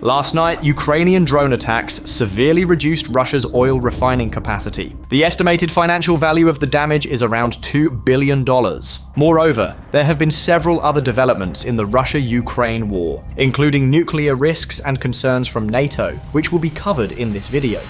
Last night, Ukrainian drone attacks severely reduced Russia's oil refining capacity. The estimated financial value of the damage is around $2 billion. Moreover, there have been several other developments in the Russia-Ukraine war, including nuclear risks and concerns from NATO, which will be covered in this video.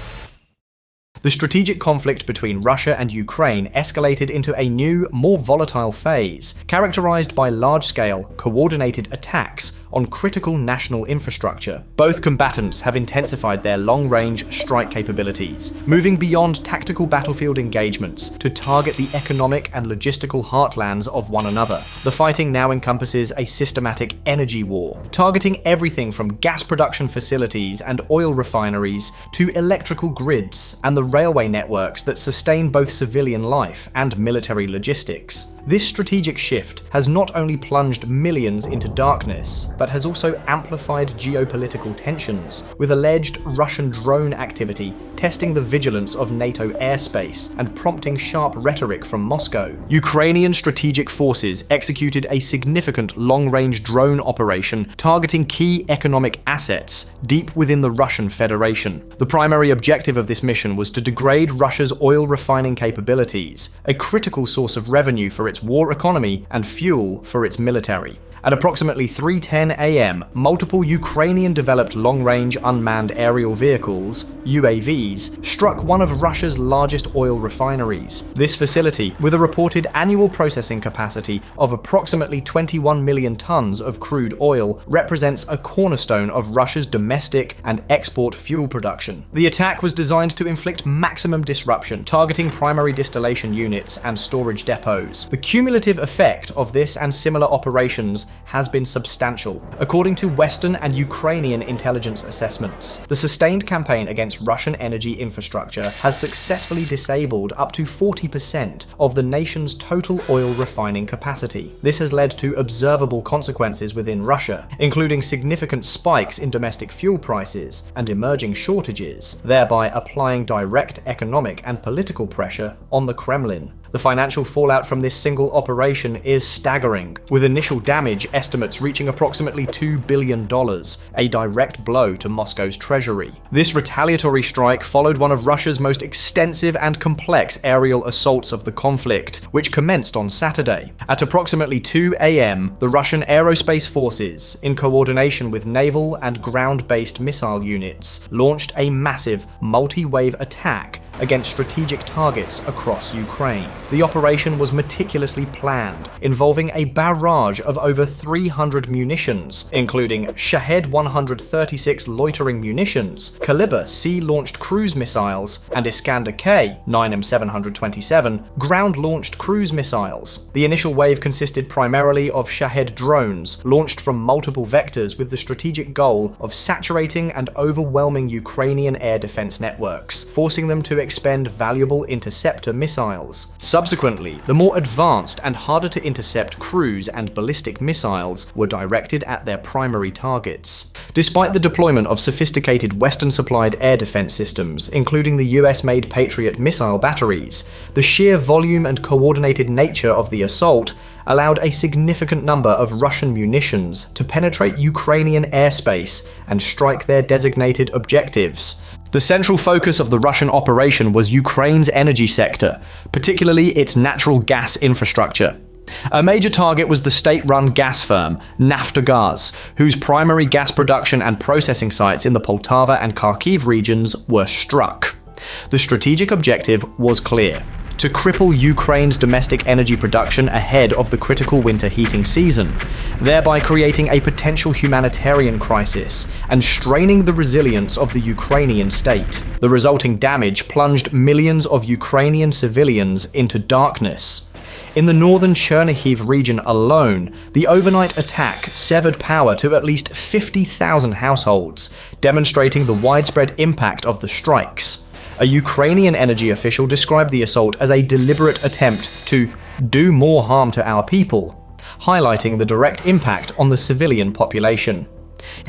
The strategic conflict between Russia and Ukraine escalated into a new, more volatile phase, characterized by large-scale, coordinated attacks on critical national infrastructure. Both combatants have intensified their long-range strike capabilities, moving beyond tactical battlefield engagements to target the economic and logistical heartlands of one another. The fighting now encompasses a systematic energy war, targeting everything from gas production facilities and oil refineries to electrical grids and the railway networks that sustain both civilian life and military logistics. This strategic shift has not only plunged millions into darkness, but has also amplified geopolitical tensions, with alleged Russian drone activity testing the vigilance of NATO airspace and prompting sharp rhetoric from Moscow. Ukrainian strategic forces executed a significant long-range drone operation targeting key economic assets deep within the Russian Federation. The primary objective of this mission was to degrade Russia's oil refining capabilities, a critical source of revenue for its war economy and fuel for its military. At approximately 3:10 a.m., multiple Ukrainian-developed long-range unmanned aerial vehicles, UAVs, struck one of Russia's largest oil refineries. This facility, with a reported annual processing capacity of approximately 21 million tons of crude oil, represents a cornerstone of Russia's domestic and export fuel production. The attack was designed to inflict maximum disruption, targeting primary distillation units and storage depots. The cumulative effect of this and similar operations has been substantial. According to Western and Ukrainian intelligence assessments, the sustained campaign against Russian energy infrastructure has successfully disabled up to 40% of the nation's total oil refining capacity. This has led to observable consequences within Russia, including significant spikes in domestic fuel prices and emerging shortages, thereby applying direct economic and political pressure on the Kremlin. The financial fallout from this single operation is staggering, with initial damage estimates reaching approximately $2 billion, a direct blow to Moscow's treasury. This retaliatory strike followed one of Russia's most extensive and complex aerial assaults of the conflict, which commenced on Saturday. At approximately 2 a.m., the Russian aerospace forces, in coordination with naval and ground-based missile units, launched a massive multi-wave attack against strategic targets across Ukraine. The operation was meticulously planned, involving a barrage of over 300 munitions, including Shahed 136 loitering munitions, Kalibr sea-launched cruise missiles, and Iskander-K 9M727 ground-launched cruise missiles. The initial wave consisted primarily of Shahed drones, launched from multiple vectors with the strategic goal of saturating and overwhelming Ukrainian air defense networks, forcing them to expend valuable interceptor missiles. Subsequently, the more advanced and harder to intercept cruise and ballistic missiles were directed at their primary targets. Despite the deployment of sophisticated Western-supplied air defense systems, including the US-made Patriot missile batteries, the sheer volume and coordinated nature of the assault allowed a significant number of Russian munitions to penetrate Ukrainian airspace and strike their designated objectives. The central focus of the Russian operation was Ukraine's energy sector, particularly its natural gas infrastructure. A major target was the state-run gas firm, Naftogaz, whose primary gas production and processing sites in the Poltava and Kharkiv regions were struck. The strategic objective was clear: to cripple Ukraine's domestic energy production ahead of the critical winter heating season, thereby creating a potential humanitarian crisis and straining the resilience of the Ukrainian state. The resulting damage plunged millions of Ukrainian civilians into darkness. In the northern Chernihiv region alone, the overnight attack severed power to at least 50,000 households, demonstrating the widespread impact of the strikes. A Ukrainian energy official described the assault as a deliberate attempt to do more harm to our people, highlighting the direct impact on the civilian population.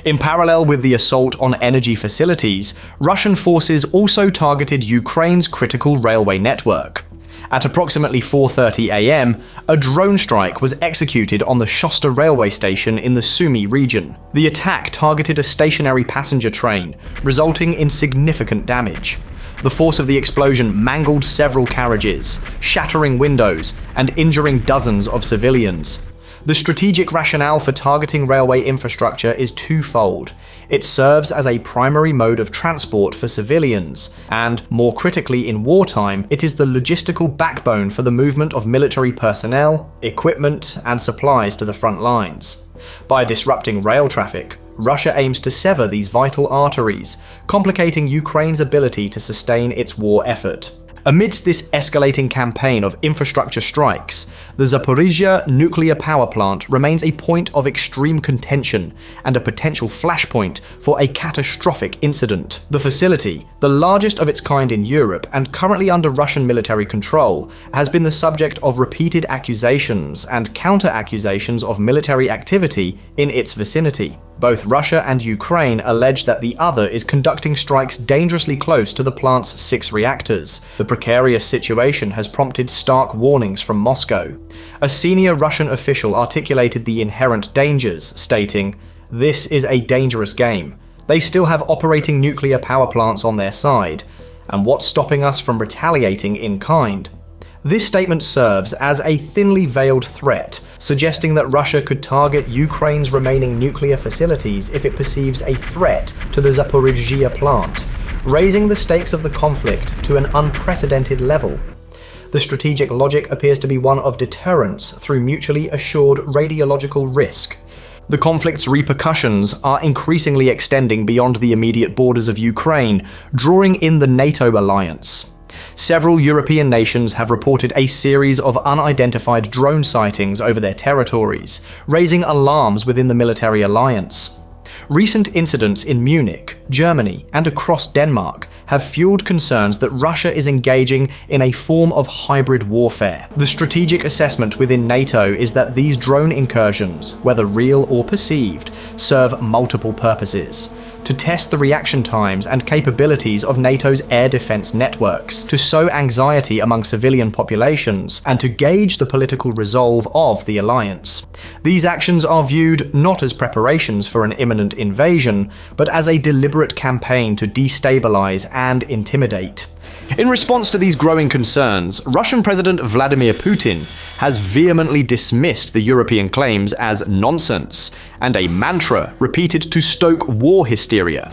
In parallel with the assault on energy facilities, Russian forces also targeted Ukraine's critical railway network. At approximately 4:30 a.m., a drone strike was executed on the Shosta railway station in the Sumy region. The attack targeted a stationary passenger train, resulting in significant damage. The force of the explosion mangled several carriages, shattering windows and injuring dozens of civilians. The strategic rationale for targeting railway infrastructure is twofold. It serves as a primary mode of transport for civilians, and, more critically in wartime, it is the logistical backbone for the movement of military personnel, equipment, and supplies to the front lines. By disrupting rail traffic, Russia aims to sever these vital arteries, complicating Ukraine's ability to sustain its war effort. Amidst this escalating campaign of infrastructure strikes, the Zaporizhzhia nuclear power plant remains a point of extreme contention and a potential flashpoint for a catastrophic incident. The facility, the largest of its kind in Europe and currently under Russian military control, has been the subject of repeated accusations and counter-accusations of military activity in its vicinity. Both Russia and Ukraine allege that the other is conducting strikes dangerously close to the plant's 6 reactors. The precarious situation has prompted stark warnings from Moscow. A senior Russian official articulated the inherent dangers, stating, "This is a dangerous game. They still have operating nuclear power plants on their side, and what's stopping us from retaliating in kind?" This statement serves as a thinly veiled threat, suggesting that Russia could target Ukraine's remaining nuclear facilities if it perceives a threat to the Zaporizhzhia plant, raising the stakes of the conflict to an unprecedented level. The strategic logic appears to be one of deterrence through mutually assured radiological risk. The conflict's repercussions are increasingly extending beyond the immediate borders of Ukraine, drawing in the NATO alliance. Several European nations have reported a series of unidentified drone sightings over their territories, raising alarms within the military alliance. Recent incidents in Munich, Germany, and across Denmark have fueled concerns that Russia is engaging in a form of hybrid warfare. The strategic assessment within NATO is that these drone incursions, whether real or perceived, serve multiple purposes: to test the reaction times and capabilities of NATO's air defense networks, to sow anxiety among civilian populations, and to gauge the political resolve of the alliance. These actions are viewed not as preparations for an imminent invasion, but as a deliberate campaign to destabilize and intimidate. In response to these growing concerns, Russian President Vladimir Putin has vehemently dismissed the European claims as nonsense and a mantra repeated to stoke war hysteria.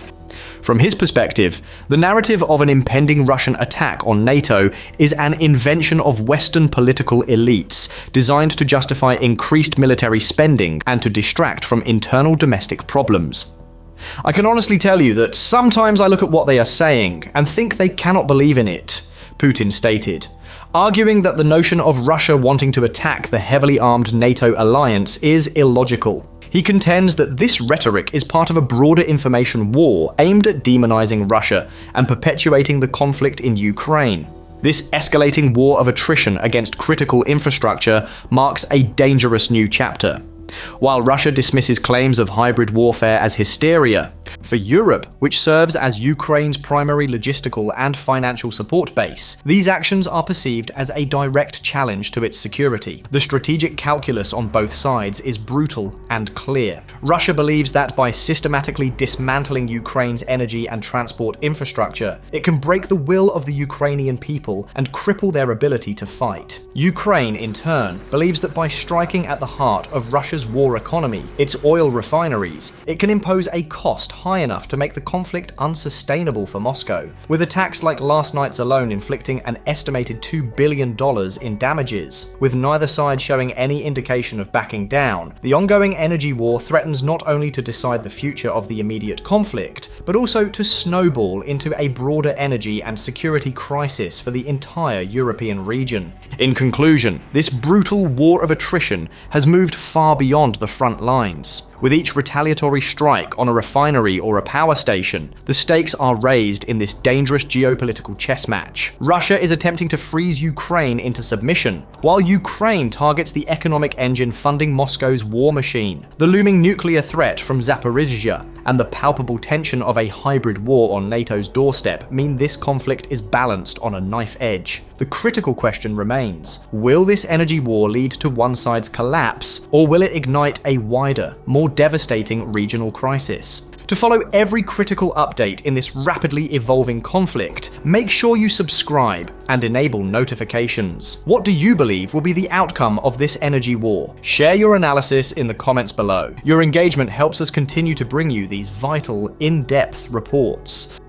From his perspective, the narrative of an impending Russian attack on NATO is an invention of Western political elites designed to justify increased military spending and to distract from internal domestic problems. I can honestly tell you that sometimes I look at what they are saying and think they cannot believe in it, Putin stated, arguing that the notion of Russia wanting to attack the heavily armed NATO alliance is illogical. He contends that this rhetoric is part of a broader information war aimed at demonizing Russia and perpetuating the conflict in Ukraine. This escalating war of attrition against critical infrastructure marks a dangerous new chapter. While Russia dismisses claims of hybrid warfare as hysteria, for Europe, which serves as Ukraine's primary logistical and financial support base, these actions are perceived as a direct challenge to its security. The strategic calculus on both sides is brutal and clear. Russia believes that by systematically dismantling Ukraine's energy and transport infrastructure, it can break the will of the Ukrainian people and cripple their ability to fight. Ukraine, in turn, believes that by striking at the heart of Russia's war economy, its oil refineries, it can impose a cost high enough to make the conflict unsustainable for Moscow, with attacks like last night's alone inflicting an estimated $2 billion in damages. With neither side showing any indication of backing down, the ongoing energy war threatens not only to decide the future of the immediate conflict, but also to snowball into a broader energy and security crisis for the entire European region. In conclusion, this brutal war of attrition has moved far beyond the front lines. With each retaliatory strike on a refinery or a power station, the stakes are raised in this dangerous geopolitical chess match. Russia is attempting to freeze Ukraine into submission, while Ukraine targets the economic engine funding Moscow's war machine. The looming nuclear threat from Zaporizhzhia and the palpable tension of a hybrid war on NATO's doorstep mean this conflict is balanced on a knife edge. The critical question remains: will this energy war lead to one side's collapse, or will it ignite a wider, more devastating regional crisis? To follow every critical update in this rapidly evolving conflict, make sure you subscribe and enable notifications. What do you believe will be the outcome of this energy war? Share your analysis in the comments below. Your engagement helps us continue to bring you these vital, in-depth reports.